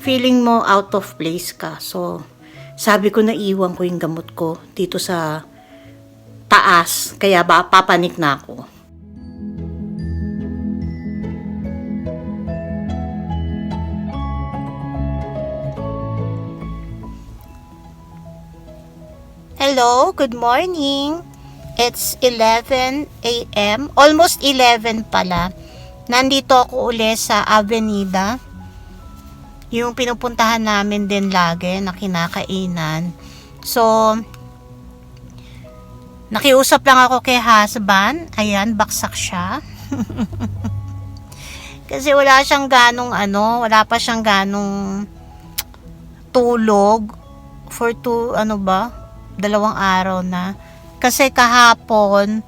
feeling mo out of place ka. So, sabi ko na iwan ko yung gamot ko dito sa taas. Kaya papanik na ako. Hello, good morning. It's 11 a.m. Almost 11 pala. Nandito ako uli sa Avenida. Yung pinupuntahan namin din lagi na kinakainan. So, nakiusap lang ako kay husband. Ayan, baksak siya. Kasi wala siyang wala pa siyang ganong tulog for 2 araw na. Kasi kahapon,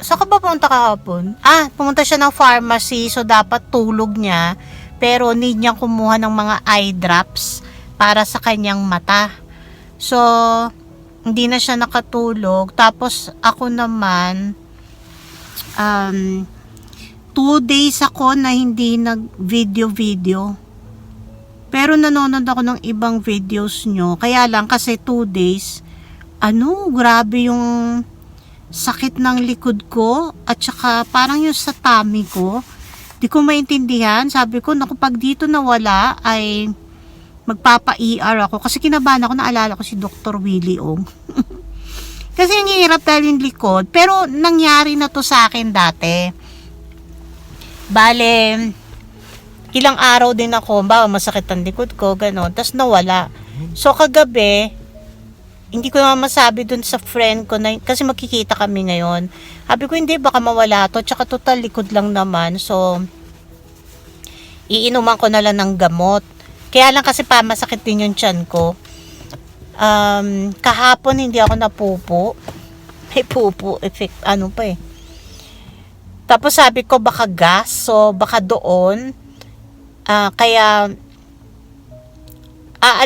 saan ka ba pumunta kahapon? Pumunta siya ng pharmacy, so dapat tulog niya, pero need niyang kumuha ng mga eye drops para sa kanyang mata. So, hindi na siya nakatulog. Tapos, ako naman, 2 days ako na hindi nag-video. Pero nanonood ako ng ibang videos nyo. Kaya lang, kasi 2 days, grabe yung sakit ng likod ko at saka parang yung sa tummy ko. Di ko maintindihan. Sabi ko, naku, pag dito nawala ay magpapa-ER ako. Kasi kinabahan ako, naalala ko si Dr. Willie Ong. Kasi ang hirap dahil yung likod. Pero nangyari na to sa akin dati. Bale, ilang araw din ako, masakit ang likod ko, gano'n. Tapos nawala. So kagabi, hindi ko naman masabi dun sa friend ko na, kasi magkikita kami ngayon. Sabi ko, hindi, baka mawala to. Tsaka total likod lang naman. So, iinuman ko na lang ng gamot. Kaya lang kasi masakit din yung tiyan ko. Kahapon hindi ako napupo. May pupo effect, Tapos sabi ko, baka gas. So, baka doon. Kaya,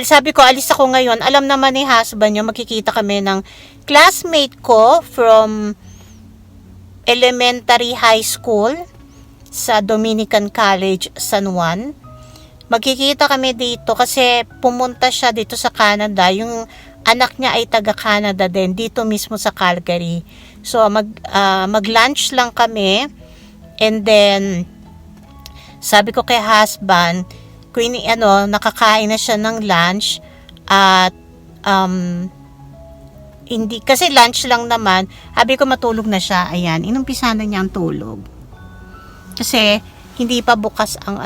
sabi ko, alis ako ngayon. Alam naman ni husband nyo, magkikita kami ng classmate ko from elementary high school sa Dominican College, San Juan. Magkikita kami dito kasi pumunta siya dito sa Canada. Yung anak niya ay taga-Canada din, dito mismo sa Calgary. So, mag-lunch lang kami. And then, sabi ko kay husband, nakakain na siya ng lunch at hindi, kasi lunch lang naman, sabi ko matulog na siya. Ayan, inumpisa na niya ang tulog. Kasi hindi pa bukas ang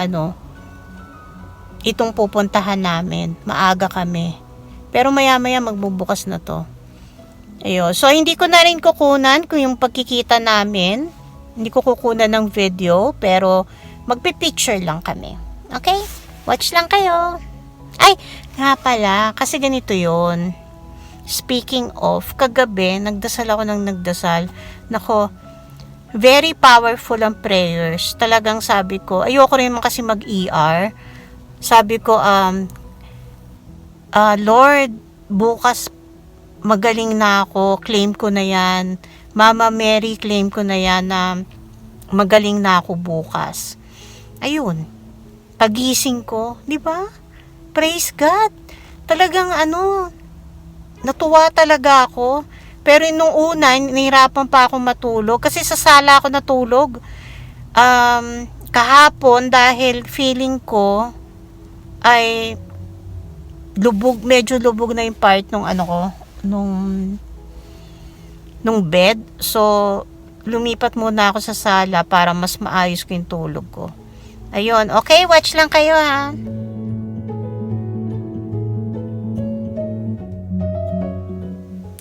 itong pupuntahan namin. Maaga kami. Pero maya-maya magbubukas na to. Ayun. So, hindi ko na rin kukunan kung yung pagkikita namin. Hindi ko kukunan ng video, pero magpipicture lang kami. Okay? Watch lang kayo. Ay, nga pala, kasi ganito yon. Speaking of, kagabi, nagdasal ako ng nagdasal. Nako, very powerful ang prayers. Talagang sabi ko, ayoko rin kasi mag-ER. Sabi ko, Lord, bukas magaling na ako. Claim ko na yan. Mama Mary, claim ko na yan na magaling na ako bukas. Ayun. Pagising ko, di ba? Praise God. Talagang natuwa talaga ako. Pero nung una, nahirapan pa ako matulog. Kasi sa sala ako natulog. Kahapon, dahil feeling ko, ay medyo lubog na yung part nung bed. So, lumipat muna ako sa sala para mas maayos ko yung tulog ko. Ayun, okay, watch lang kayo ha.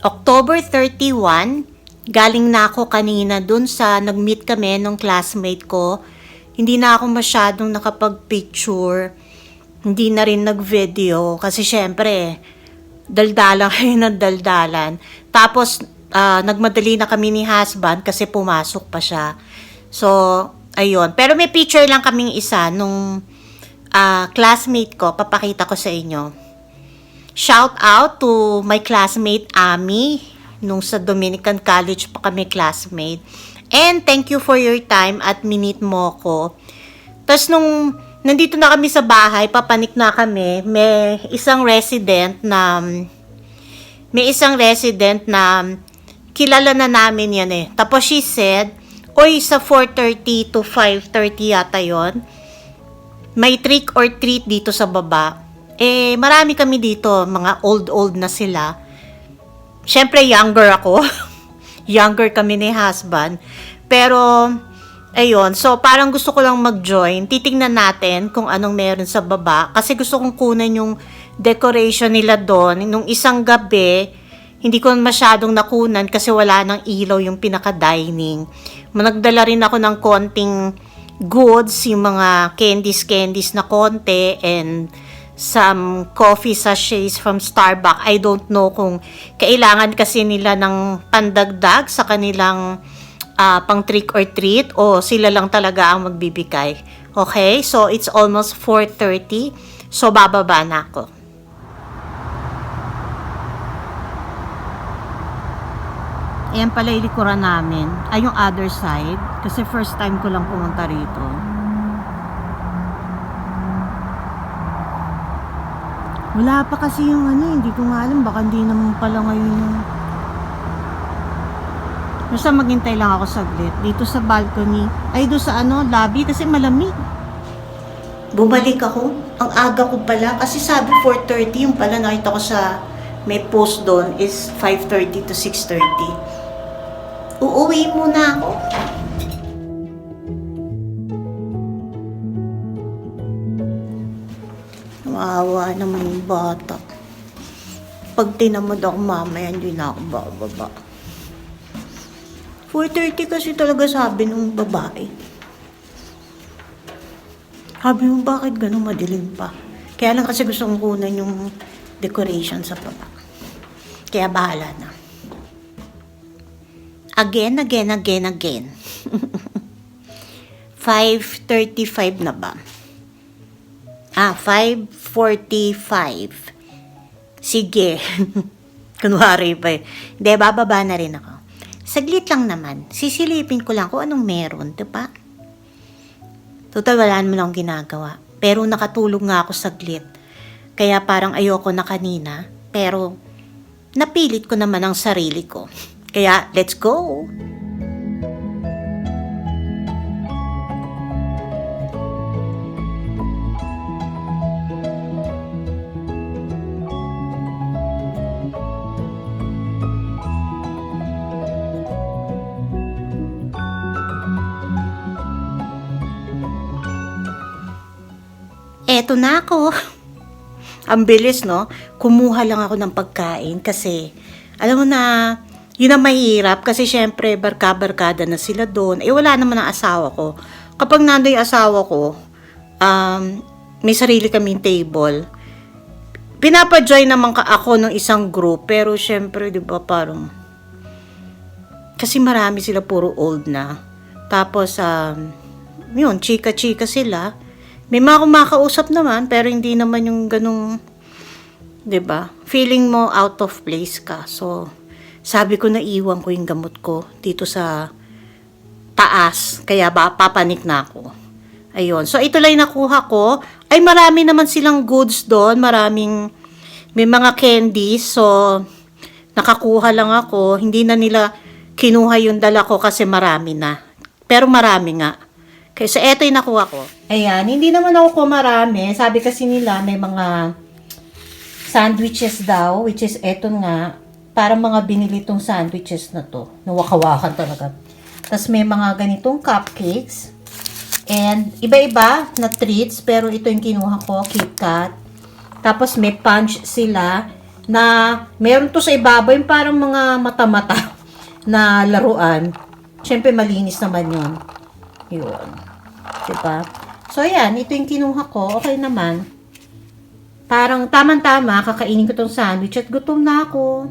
October 31, galing na ako kanina dun sa nag-meet kami nung classmate ko. Hindi na ako masyadong nakapag-picture. Hindi na rin nag-video kasi syempre, daldalan kayo ng daldalan. Tapos, nagmadali na kami ni husband kasi pumasok pa siya. So, ayun. Pero may picture lang kaming isa nung classmate ko. Papakita ko sa inyo. Shout out to my classmate Ami. Nung sa Dominican College pa kami classmate. And thank you for your time at minute mo ko. Tapos nung nandito na kami sa bahay, papanik na kami. May isang resident na kilala na namin yan eh. Tapos she said, oy, sa 4:30 to 5:30 yata yon, may trick or treat dito sa baba. Eh, marami kami dito, mga old na sila. Syempre, younger ako. Younger kami ni husband. Pero, ayun, so parang gusto ko lang mag-join. Titingnan natin kung anong meron sa baba. Kasi gusto kong kunan yung decoration nila doon. Nung isang gabi, hindi ko masyadong nakunan kasi wala nang ilaw yung pinaka-dining. Nagdala rin ako ng konting goods, yung mga candies na konti, and some coffee sachets from Starbucks. I don't know kung kailangan kasi nila ng pandagdag sa kanilang pang trick or treat o sila lang talaga ang magbibigay. Okay? So, it's almost 4:30. So, bababa na ako. Ayan pala yung likuran namin. Ay, yung other side. Kasi first time ko lang pumunta rito. Wala pa kasi yung hindi ko nga alam. Baka hindi naman pala ngayon yung... Basta maghintay lang ako saglit. Dito sa balcony. Ay, doon sa lobby. Kasi malamig. Bumalik ako. Ang aga ko pala. Kasi sabi 4:30. Yung pala nakita ko sa may post doon is 5:30 to 6:30. Uuwi muna ako. Maawa naman yung bata. Pag tinamad ako mamaya, hindi na ako bababa. 4:30 kasi talaga sabi nung babae. Sabi mo, bakit ganun madilim pa? Kaya lang kasi gusto kong kunan yung decoration sa baba. Kaya bahala na. Again. 5:35 na ba? 5:45. Sige. Kunwari pa eh. Hindi, bababa na rin ako. Saglit lang naman. Sisilipin ko lang kung anong meron, diba? Total, wala naman akong ginagawa. Pero nakatulog nga ako saglit. Kaya parang ayoko na kanina. Pero napilit ko naman ang sarili ko. Kaya, let's go! Eto na ako. Ang bilis, no? Kumuha lang ako ng pagkain kasi, alam mo na, yun ang mahirap kasi syempre, barka-barkada na sila doon. Eh, wala naman ang asawa ko. Kapag nandun yung asawa ko, may sarili kaming table. Pinapa-join naman ako ng isang group, pero syempre, di ba, parang, kasi marami sila, puro old na. Tapos, yun, chika-chika sila. May mga kumakausap naman, pero hindi naman yung ganung, 'di ba? Feeling mo out of place ka. So, sabi ko na iwan ko yung gamot ko dito sa taas, kaya papanik na ako. Ayun. So, ito lang yung nakuha ko. Ay, marami naman silang goods doon. May mga candies. So, nakakuha lang ako. Hindi na nila kinuha yung dala ko kasi marami na. Pero marami nga. Kaya so, eto yung nakuha ko. Ayan, hindi naman ako marami. Sabi kasi nila, may mga sandwiches daw, which is eto nga, parang mga binili tong sandwiches na to. Nawakawakan talaga. Tapos may mga ganitong cupcakes. And iba-iba na treats, pero ito yung kinuha ko, KitKat. Tapos may punch sila na meron to sa ibabaw, yung parang mga mata-mata na laruan. Siyempre, malinis naman yun. Yun. Diba? So, ayan. Ito yung kinuha ko. Okay naman. Parang tamang-tama, kakainin ko tong sandwich at gutom na ako.